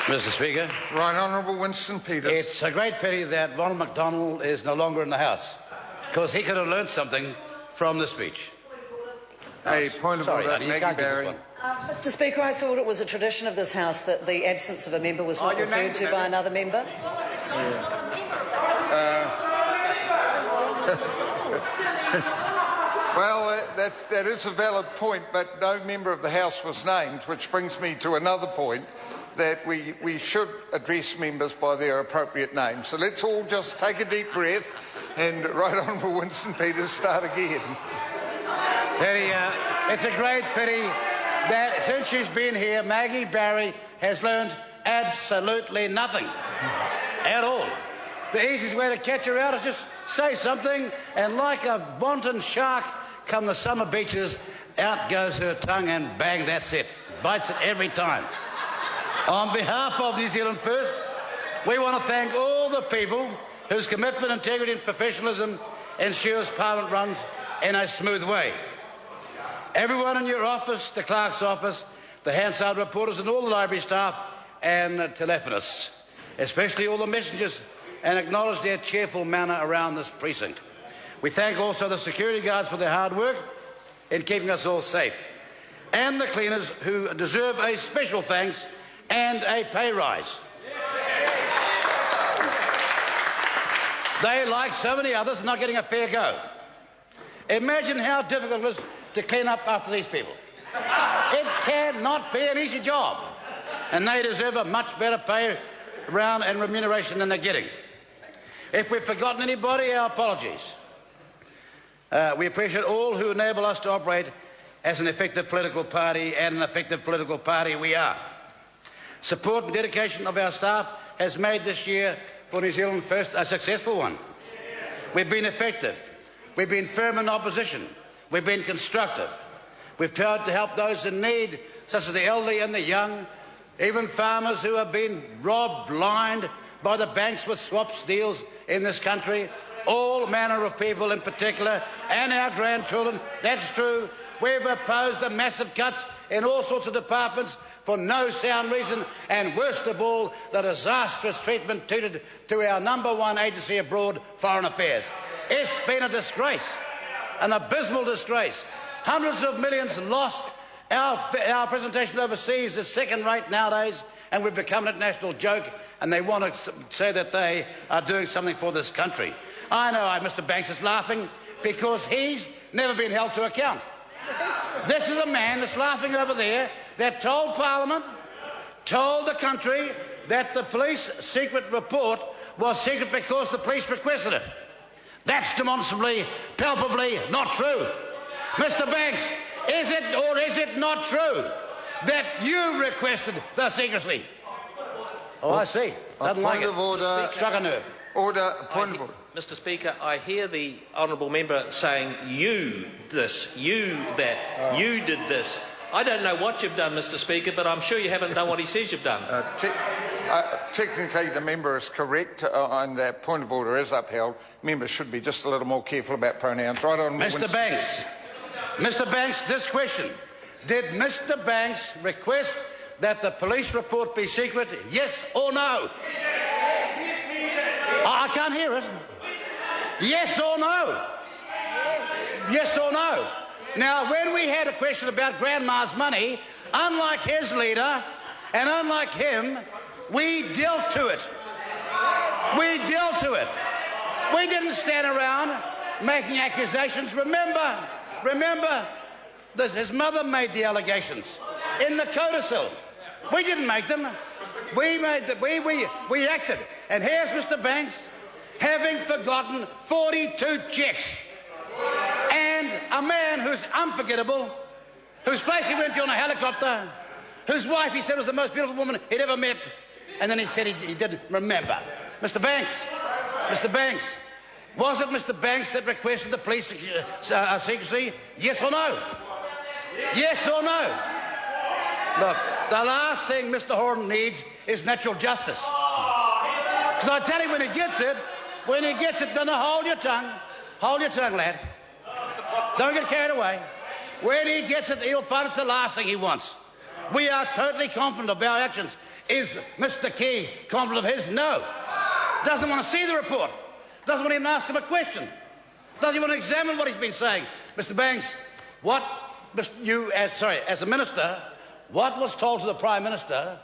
Mr. Speaker. Right Honourable Winston Peters. It's a great pity that Ronald McDonald is no longer in the House, because he could have learnt something from the speech. A point of order, Maggie Barry. Mr. Speaker, I thought it was a tradition of this House that the absence of a member was not referred to by another member. Well, that is a valid point, but no member of the House was named, which brings me to another point, that we should address members by their appropriate names. So let's all just take a deep breath and, Right Honourable Winston Peters, start again. It's a great pity that since she's been here, Maggie Barry has learned absolutely nothing at all. The easiest way to catch her out is just say something, and like a wanton shark come the summer beaches, out goes her tongue and bang, that's it. Bites it every time. On behalf of New Zealand First, we want to thank all the people whose commitment, integrity and professionalism ensures Parliament runs in a smooth way. Everyone in your office, the clerk's office, the Hansard reporters and all the library staff and the telephonists, especially all the messengers, and acknowledge their cheerful manner around this precinct. We thank also the security guards for their hard work in keeping us all safe, and the cleaners who deserve a special thanks and a pay rise. They, like so many others, are not getting a fair go. Imagine how difficult it is to clean up after these people. It cannot be an easy job, and they deserve a much better pay round and remuneration than they're getting. If we've forgotten anybody, our apologies. We appreciate all who enable us to operate as an effective political party, and an effective political party we are. Support and dedication of our staff has made this year for New Zealand First a successful one. We've been effective. We've been firm in opposition. We've been constructive. We've tried to help those in need, such as the elderly and the young, even farmers who have been robbed blind by the banks with swaps deals in this country, all manner of people in particular, and our grandchildren. That's true. We've opposed the massive cuts in all sorts of departments for no sound reason, and worst of all, the disastrous treatment to our #1 agency abroad, Foreign Affairs. It's been a disgrace, an abysmal disgrace. Hundreds of millions lost. Our presentation overseas is second rate nowadays, and we've become an international joke, and they want to say that they are doing something for this country. I know Mr. Banks is laughing because he's never been held to account. This is a man that's laughing over there that told Parliament, told the country that the police secret report was secret because the police requested it. That's demonstrably, palpably not true. Mr. Banks, is it or is it not true that you requested the secrecy? Oh, I see. Doesn't like it. Order. Struck a nerve. Order. Point of order. Mr. Speaker, I hear the honourable member saying, you this, you that, you did this. I don't know what you've done, Mr. Speaker, but I'm sure you haven't done what he says you've done. Technically, the member is correct, and that point of order is upheld. Members should be just a little more careful about pronouns. Right on, Mr. Banks. Mr. Banks, this question. Did Mr. Banks request that the police report be secret, yes or no? I can't hear it. Yes or no? Yes or no? Now, when we had a question about Grandma's money, unlike his leader and unlike him, we dealt to it. We dealt to it. We didn't stand around making accusations. Remember, his mother made the allegations in the codicil. We didn't make them. We acted. And here's Mr. Banks having forgotten 42 cheques. And a man who's unforgettable, whose place he went to on a helicopter, whose wife he said was the most beautiful woman he'd ever met, and then he said he didn't remember. Mr. Banks, was it Mr. Banks that requested the police secrecy? Yes or no? Yes or no? Look, the last thing Mr. Horton needs is natural justice. Because I tell you, when he gets it, don't hold your tongue. Hold your tongue, lad. Don't get carried away. When he gets it, he'll find it's the last thing he wants. We are totally confident of our actions. Is Mr. Key confident of his? No. Doesn't want to see the report. Doesn't want to even ask him a question. Doesn't even want to examine what he's been saying. Mr. Banks, as a minister, what was told to the Prime Minister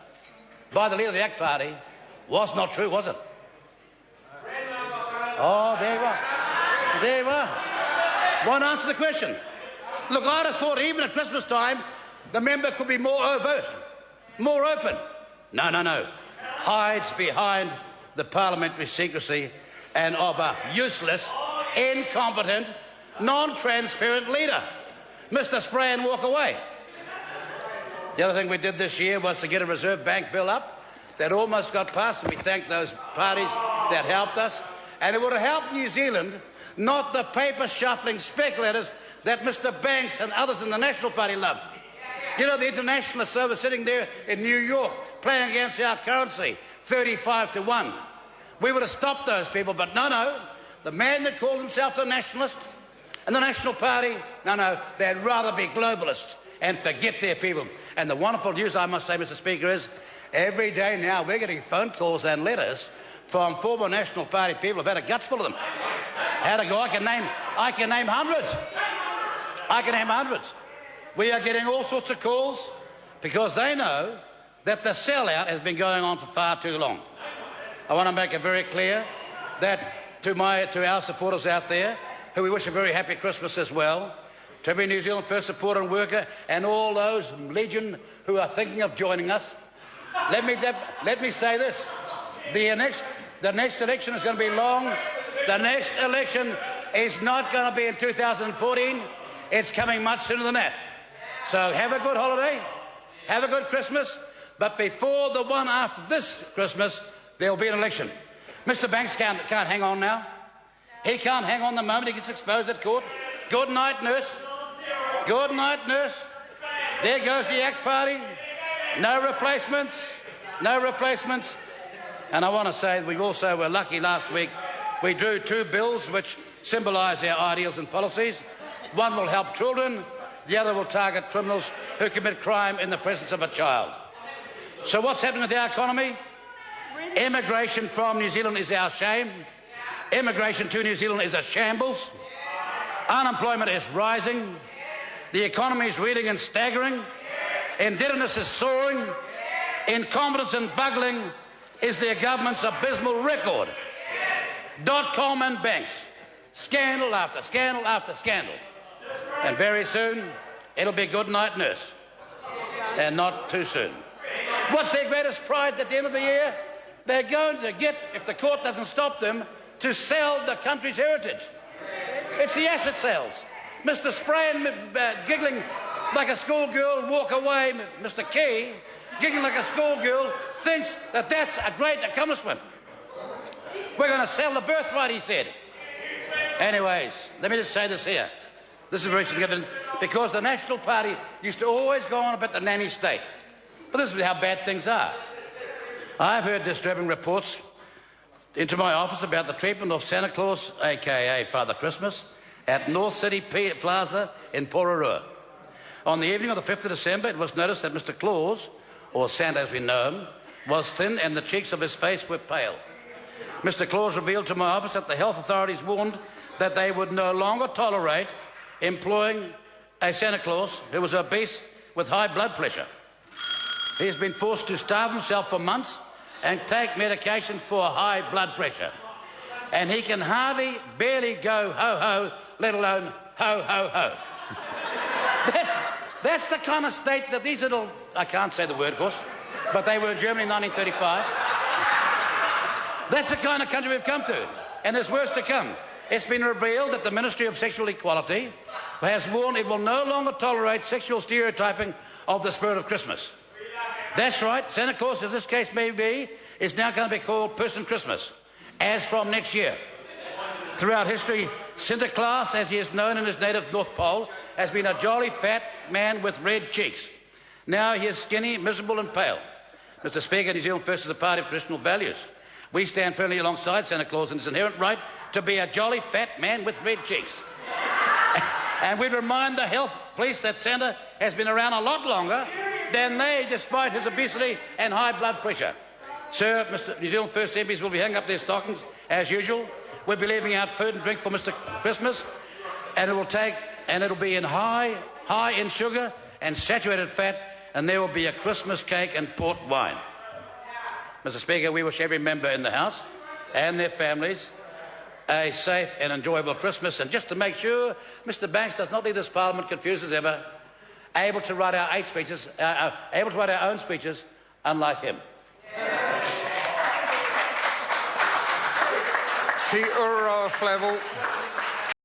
by the leader of the ACT Party was not true, was it? Oh, there you are. There you are. Won't answer the question. Look, I'd have thought even at Christmas time, the member could be more overt, more open. No, no, no. Hides behind the parliamentary secrecy and of a useless, incompetent, non-transparent leader. Mr. Spray and walk away. The other thing we did this year was to get a Reserve Bank bill up that almost got passed, and we thank those parties that helped us. And it would have helped New Zealand, not the paper-shuffling speculators that Mr. Banks and others in the National Party love. You know, the internationalists over sitting there in New York playing against our currency, 35-1. We would have stopped those people, but no. The man that called himself a nationalist and the National Party, no, they'd rather be globalists and forget their people. And the wonderful news, I must say, Mr. Speaker, is every day now we're getting phone calls and letters from former National Party people who've had a guts full of them. How to go? I can name hundreds. I can name hundreds. We are getting all sorts of calls because they know that the sellout has been going on for far too long. I want to make it very clear that to our supporters out there, who we wish a very happy Christmas as well, to every New Zealand First supporter and worker, and all those legion who are thinking of joining us, let me say this: the next election is going to be long. The next election is not going to be in 2014. It's coming much sooner than that. So have a good holiday, have a good Christmas, but before the one after this Christmas, there'll be an election. Mr. Banks can't hang on now. He can't hang on the moment he gets exposed at court. Good night, nurse. Good night, nurse. There goes the ACT Party. No replacements. No replacements. And I want to say we also were lucky last week. We drew 2 bills which symbolise our ideals and policies. One will help children. The other will target criminals who commit crime in the presence of a child. So what's happening with our economy? Immigration from New Zealand is our shame. Immigration to New Zealand is a shambles. Unemployment is rising. The economy is reeling and staggering. Indebtedness is soaring. Incompetence and bungling is their government's abysmal record. .com and banks. Scandal after scandal after scandal. And very soon, it'll be good night, nurse. And not too soon. What's their greatest pride at the end of the year? They're going to get, if the court doesn't stop them, to sell the country's heritage. It's the asset sales. Mr. Spray giggling like a schoolgirl, walk away. Mr. Key, giggling like a schoolgirl, thinks that that's a great accomplishment. We're going to sell the birthright, he said. Anyways, let me just say this here. This is very significant because the National Party used to always go on about the nanny state. But this is how bad things are. I've heard disturbing reports into my office about the treatment of Santa Claus, a.k.a. Father Christmas, at North City Plaza in Pororua. On the evening of the 5th of December, it was noticed that Mr. Claus, or Santa as we know him, was thin and the cheeks of his face were pale. Mr. Claus revealed to my office that the health authorities warned that they would no longer tolerate employing a Santa Claus who was obese with high blood pressure. He has been forced to starve himself for months and take medication for high blood pressure. And he can barely go ho-ho, let alone ho-ho-ho. That's the kind of state that these little, I can't say the word, of course, but they were in Germany in 1935. That's the kind of country we've come to. And there's worse to come. It's been revealed that the Ministry of Sexual Equality has warned it will no longer tolerate sexual stereotyping of the spirit of Christmas. That's right, Santa Claus, as this case may be, is now going to be called Person Christmas, as from next year. Throughout history, Santa Claus, as he is known in his native North Pole, has been a jolly fat man with red cheeks. Now he is skinny, miserable and pale. Mr. Speaker, New Zealand First is a party of traditional values. We stand firmly alongside Santa Claus in his inherent right to be a jolly fat man with red cheeks. And we remind the health police that Santa has been around a lot longer than they, despite his obesity and high blood pressure. Sir, Mr. New Zealand First MPs will be hanging up their stockings, as usual. We'll be leaving out food and drink for Mr. Christmas, and it'll be in high in sugar and saturated fat, and there will be a Christmas cake and port wine. Mr. Speaker, we wish every member in the House and their families a safe and enjoyable Christmas, and just to make sure Mr. Banks does not leave this Parliament confused as ever, able to write our own speeches, unlike him. Te ura Flavel.